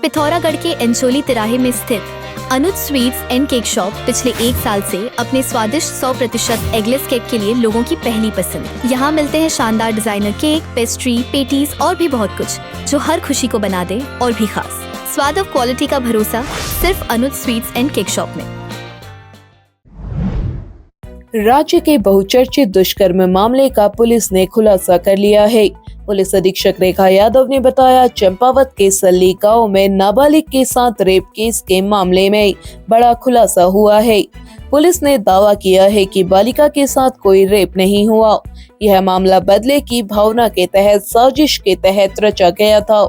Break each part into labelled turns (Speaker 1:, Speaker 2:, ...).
Speaker 1: पिथौरागढ़ के एंचोली तिराहे में स्थित अनुज स्वीट्स एंड केक शॉप पिछले 1 साल से अपने स्वादिष्ट 100% एगलेस केक के लिए लोगों की पहली पसंद। यहाँ मिलते हैं शानदार डिजाइनर केक, पेस्ट्री, पेटीज और भी बहुत कुछ जो हर खुशी को बना दे और भी खास। स्वाद और क्वालिटी का भरोसा सिर्फ अनुज स्वीट्स एंड केक शॉप में।
Speaker 2: राज्य के बहुचर्चित दुष्कर्म मामले का पुलिस ने खुलासा कर लिया है। पुलिस अधीक्षक रेखा यादव ने बताया, चंपावत के सल्ली गांव में नाबालिग के साथ रेप केस के मामले में बड़ा खुलासा हुआ है। पुलिस ने दावा किया है कि बालिका के साथ कोई रेप नहीं हुआ। यह मामला बदले की भावना के तहत साजिश के तहत रचा गया था।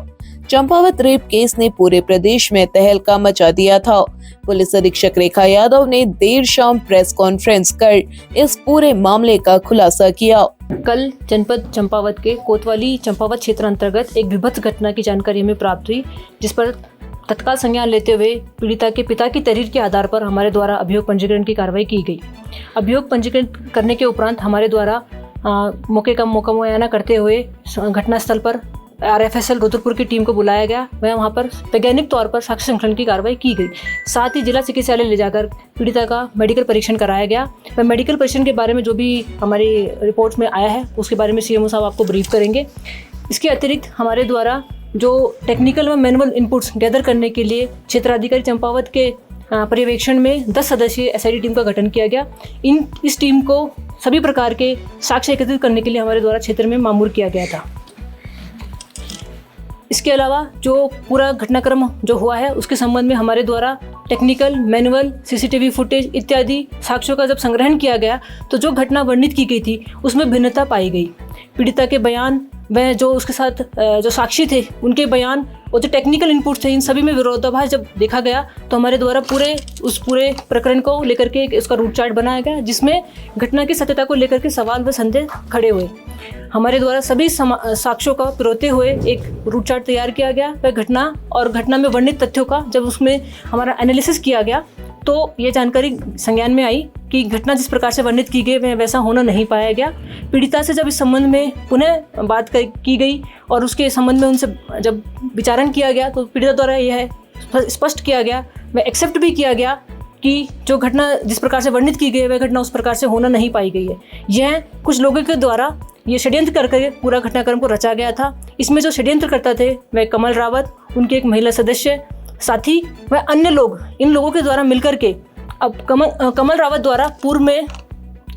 Speaker 2: चंपावत रेप केस ने पूरे प्रदेश में तहलका मचा दिया था। पुलिस अधीक्षक रेखा यादव ने देर शाम प्रेस कॉन्फ्रेंस कर इस पूरे मामले का खुलासा किया।
Speaker 3: कल जनपद चंपावत के कोतवाली चंपावत क्षेत्र अंतर्गत एक विभत्स घटना की जानकारी हमें प्राप्त हुई, जिस पर तत्काल संज्ञान लेते हुए पीड़िता के पिता की तहरीर के आधार पर हमारे द्वारा अभियोग पंजीकरण की कार्रवाई की गई। अभियोग पंजीकरण करने के उपरांत हमारे द्वारा मौके का मुआयना करते हुए घटनास्थल पर RFSL रुद्रपुर की टीम को बुलाया गया। वहाँ पर वैज्ञानिक तौर पर साक्ष्य संकलन की कार्रवाई की गई। साथ ही जिला चिकित्सालय ले जाकर पीड़िता का मेडिकल परीक्षण कराया गया। वह मेडिकल परीक्षण के बारे में जो भी हमारी रिपोर्ट्स में आया है उसके बारे में CMO साहब आपको ब्रीफ करेंगे। इसके अतिरिक्त हमारे द्वारा जो टेक्निकल व मैनुअल इनपुट्स गैदर करने के लिए क्षेत्राधिकारी चंपावत के पर्यवेक्षण में 10 सदस्यीय SIT टीम का गठन किया गया। इस टीम को सभी प्रकार के साक्ष्य एकत्रित करने के लिए हमारे द्वारा क्षेत्र में मामूर किया गया था। इसके अलावा जो पूरा घटनाक्रम जो हुआ है उसके संबंध में हमारे द्वारा टेक्निकल, मैनुअल, CCTV फुटेज इत्यादि साक्ष्यों का जब संग्रहण किया गया तो जो घटना वर्णित की गई थी उसमें भिन्नता पाई गई। पीड़िता के बयान व जो उसके साथ जो साक्षी थे उनके बयान और जो टेक्निकल इनपुट थे, इन सभी में विरोधाभास जब देखा गया तो हमारे द्वारा पूरे प्रकरण को लेकर के इसका रूट चार्ट बनाया गया, जिसमें घटना की सत्यता को लेकर के सवाल व संदेह खड़े हुए। हमारे द्वारा सभी साक्ष्यों का पिरोते हुए एक रूट चार्ट तैयार किया गया। वह घटना और घटना में वर्णित तथ्यों का जब उसमें हमारा एनालिसिस किया गया तो ये जानकारी संज्ञान में आई कि घटना जिस प्रकार से वर्णित की गई वह वैसा होना नहीं पाया गया। पीड़िता से जब इस संबंध में पुनः बात की गई और उसके संबंध में उनसे जब विचारण किया गया तो पीड़िता द्वारा यह स्पष्ट किया गया, वह एक्सेप्ट भी किया गया कि जो घटना जिस प्रकार से वर्णित की गई वह घटना उस प्रकार से होना नहीं पाई गई है। यह कुछ लोगों के द्वारा ये षड्यंत्र करके पूरा घटनाक्रम को रचा गया था। इसमें जो षड्यंत्र करता थे वह कमल रावत, उनके एक महिला सदस्य, साथी व अन्य लोग, इन लोगों के द्वारा मिलकर के अब कमल रावत द्वारा पूर्व में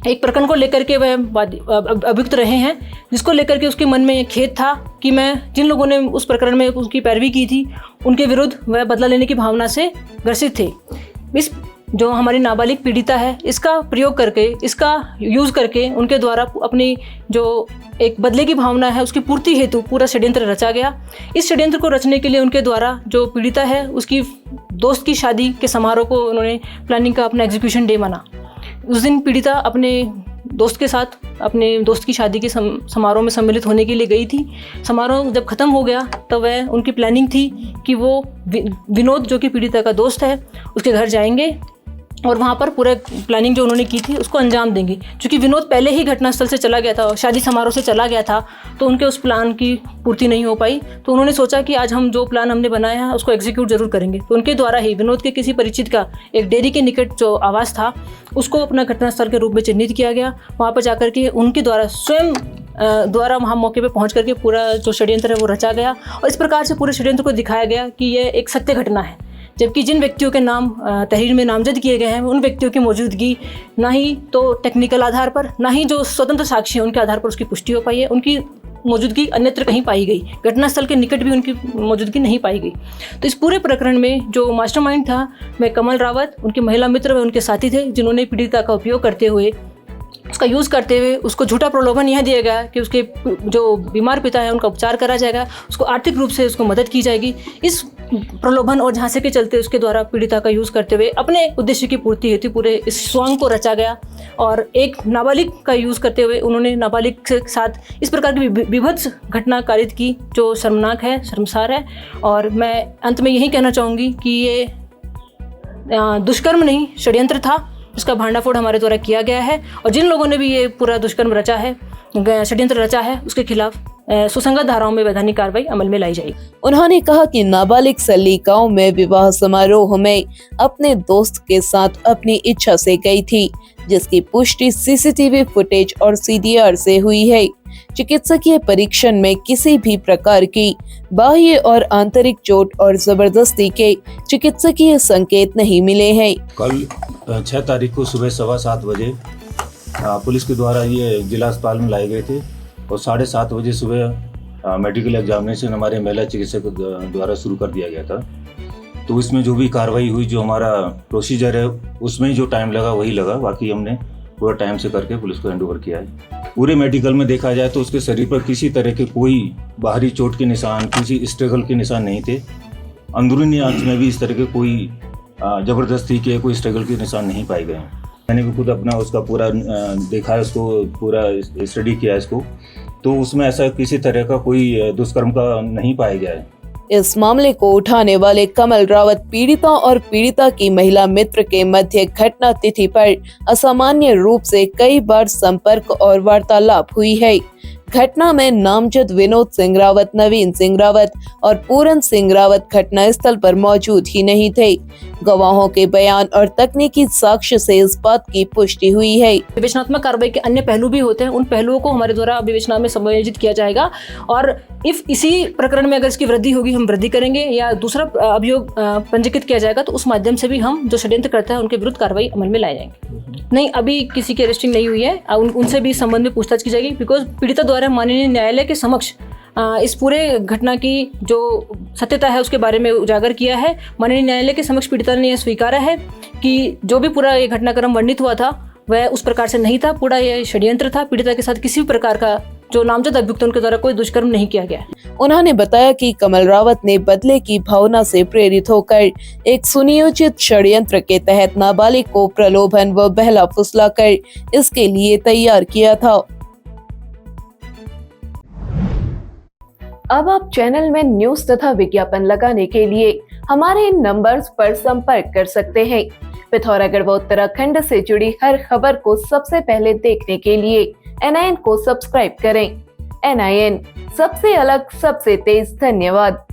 Speaker 3: एक प्रकरण को लेकर के वह अभियुक्त रहे हैं, जिसको लेकर के उसके मन में एक खेद था कि मैं जिन लोगों ने उस प्रकरण में उसकी पैरवी की थी उनके विरुद्ध वह बदला लेने की भावना से ग्रसित थे। इस जो हमारी नाबालिग पीड़िता है इसका प्रयोग करके, इसका यूज़ करके उनके द्वारा अपनी जो एक बदले की भावना है उसकी पूर्ति हेतु पूरा षड्यंत्र रचा गया। इस षड्यंत्र को रचने के लिए उनके द्वारा जो पीड़िता है उसकी दोस्त की शादी के समारोह को उन्होंने प्लानिंग का अपना एग्जीक्यूशन डे माना। उस दिन पीड़िता अपने दोस्त के साथ अपने दोस्त की शादी के समारोह में सम्मिलित होने के लिए गई थी। समारोह जब ख़त्म हो गया तब वह उनकी प्लानिंग थी कि वो विनोद जो कि पीड़िता का दोस्त है उसके घर जाएंगे और वहाँ पर पूरा प्लानिंग जो उन्होंने की थी उसको अंजाम देंगे। क्योंकि विनोद पहले ही घटनास्थल से चला गया था, शादी समारोह से चला गया था, तो उनके उस प्लान की पूर्ति नहीं हो पाई। तो उन्होंने सोचा कि आज हम जो प्लान हमने बनाया है उसको एग्जीक्यूट जरूर करेंगे। तो उनके द्वारा ही विनोद के किसी परिचित का एक डेयरी के निकट जो आवास था उसको अपना घटनास्थल के रूप में चिन्हित किया गया। वहाँ पर जाकर के उनके द्वारा स्वयं द्वारा वहाँ मौके पे पहुँच करके पूरा जो षड्यंत्र है वो रचा गया और इस प्रकार से पूरे षड्यंत्र को दिखाया गया कि यह एक सत्य घटना है। जबकि जिन व्यक्तियों के नाम तहरीर में नामजद किए गए हैं उन व्यक्तियों की मौजूदगी ना ही तो टेक्निकल आधार पर, ना ही जो स्वतंत्र साक्षी हैं उनके आधार पर उसकी पुष्टि हो पाई है। उनकी मौजूदगी अन्यत्र कहीं पाई गई, घटनास्थल के निकट भी उनकी मौजूदगी नहीं पाई गई। तो इस पूरे प्रकरण में जो मास्टरमाइंड था वह कमल रावत, उनके महिला मित्र व उनके साथी थे, जिन्होंने पीड़िता का उपयोग करते हुए उसका यूज़ करते हुए उसको झूठा प्रलोभन यह दिया गया कि उसके जो बीमार पिता है उनका उपचार करा जाएगा, उसको आर्थिक रूप से उसको मदद की जाएगी। इस प्रलोभन और झांसे के चलते उसके द्वारा पीड़िता का यूज़ करते हुए अपने उद्देश्य की पूर्ति हेतु पूरे इस स्वांग को रचा गया और एक नाबालिग का यूज़ करते हुए उन्होंने नाबालिग के साथ इस प्रकार की विभत्स घटना कारित की जो शर्मनाक है, शर्मसार है। और मैं अंत में यही कहना चाहूँगी कि ये दुष्कर्म नहीं षड्यंत्र था, इसका भांडाफोड़ हमारे द्वारा किया गया है और जिन लोगों ने भी ये पूरा दुष्कर्म रचा है, षड्यंत्र रचा है, उसके खिलाफ सुसंगत धाराओं में वैधानिक कार्रवाई अमल में लाई जाएगी।
Speaker 2: उन्होंने कहा कि नाबालिग सल्लिकाओं में विवाह समारोह में अपने दोस्त के साथ अपनी इच्छा से गई थी, जिसकी पुष्टि सीसीटीवी फुटेज और सीडीआर से हुई है। चिकित्सकीय परीक्षण में किसी भी प्रकार की बाह्य और आंतरिक चोट और जबरदस्ती के चिकित्सकीय संकेत नहीं मिले हैं।
Speaker 4: कल 6 तारीख को सुबह 7:15 बजे पुलिस के द्वारा ये जिला अस्पताल में लाए गए थे और 7:30 बजे सुबह मेडिकल एग्जामिनेशन हमारे महिला चिकित्सक द्वारा शुरू कर दिया गया था। तो इसमें जो भी कार्रवाई हुई, जो हमारा प्रोसीजर है उसमें जो टाइम लगा वही लगा, बाकी हमने पूरा टाइम से करके पुलिस को हैंड ओवर किया है। पूरे मेडिकल में देखा जाए तो उसके शरीर पर किसी तरह के कोई बाहरी चोट के निशान, किसी स्ट्रगल के निशान नहीं थे। अंदरूनी आंच में भी इस तरह के कोई ज़बरदस्ती के कोई स्ट्रगल के निशान नहीं पाए गए। मैंने भी खुद अपना उसका पूरा देखा है, उसको पूरा स्टडी किया है इसको, तो उसमें ऐसा किसी तरह का कोई दुष्कर्म का नहीं पाया गया है।
Speaker 2: इस मामले को उठाने वाले कमल रावत पीड़िता और पीड़िता की महिला मित्र के मध्य घटना तिथि पर असामान्य रूप से कई बार संपर्क और वार्तालाप हुई है। घटना में नामजद विनोद सिंह रावत, नवीन सिंह रावत और पूरन सिंह रावत घटना स्थल पर मौजूद ही नहीं थे। गवाहों के बयान और तकनीकी साक्ष्य से इस बात की पुष्टि हुई है।
Speaker 3: विवेचनात्मक कार्रवाई के अन्य पहलू भी होते हैं, उन पहलुओं को हमारे द्वारा विवेचना में समायोजित किया जाएगा और इसी प्रकरण में अगर इसकी वृद्धि होगी हम वृद्धि करेंगे या दूसरा अभियोग पंजीकृत किया जाएगा तो उस माध्यम से भी हम जो षड्यंत्र करता है उनके विरुद्ध कार्रवाई अमल में लाए जाएंगे। नहीं, अभी किसी की अरेस्टिंग नहीं हुई है, उनसे भी इस संबंध में पूछताछ की जाएगी, बिकॉज पीड़िता द्वारा माननीय न्यायालय के समक्ष इस पूरे घटना की जो सत्यता है उसके बारे में उजागर किया है। माननीय न्यायालय के समक्ष पीड़िता ने यह स्वीकारा है कि जो भी पूरा ये घटनाक्रम वर्णित हुआ था वह उस प्रकार से नहीं था, पूरा यह षड्यंत्र था। पीड़िता के साथ किसी भी प्रकार का जो नामजद अभियुक्तों के द्वारा कोई दुष्कर्म नहीं किया गया।
Speaker 2: उन्होंने बताया कि कमल रावत ने बदले की भावना से प्रेरित होकर एक सुनियोजित षड्यंत्र के तहत नाबालिग को प्रलोभन व बहला फुसलाकर इसके लिए तैयार किया था। अब आप चैनल में न्यूज तथा विज्ञापन लगाने के लिए हमारे इन नंबर्स पर संपर्क कर सकते हैं। पिथौरागढ़ व उत्तराखंड से जुड़ी हर खबर को सबसे पहले देखने के लिए NIN को सब्सक्राइब करें। NIN, सबसे अलग, सबसे तेज। धन्यवाद।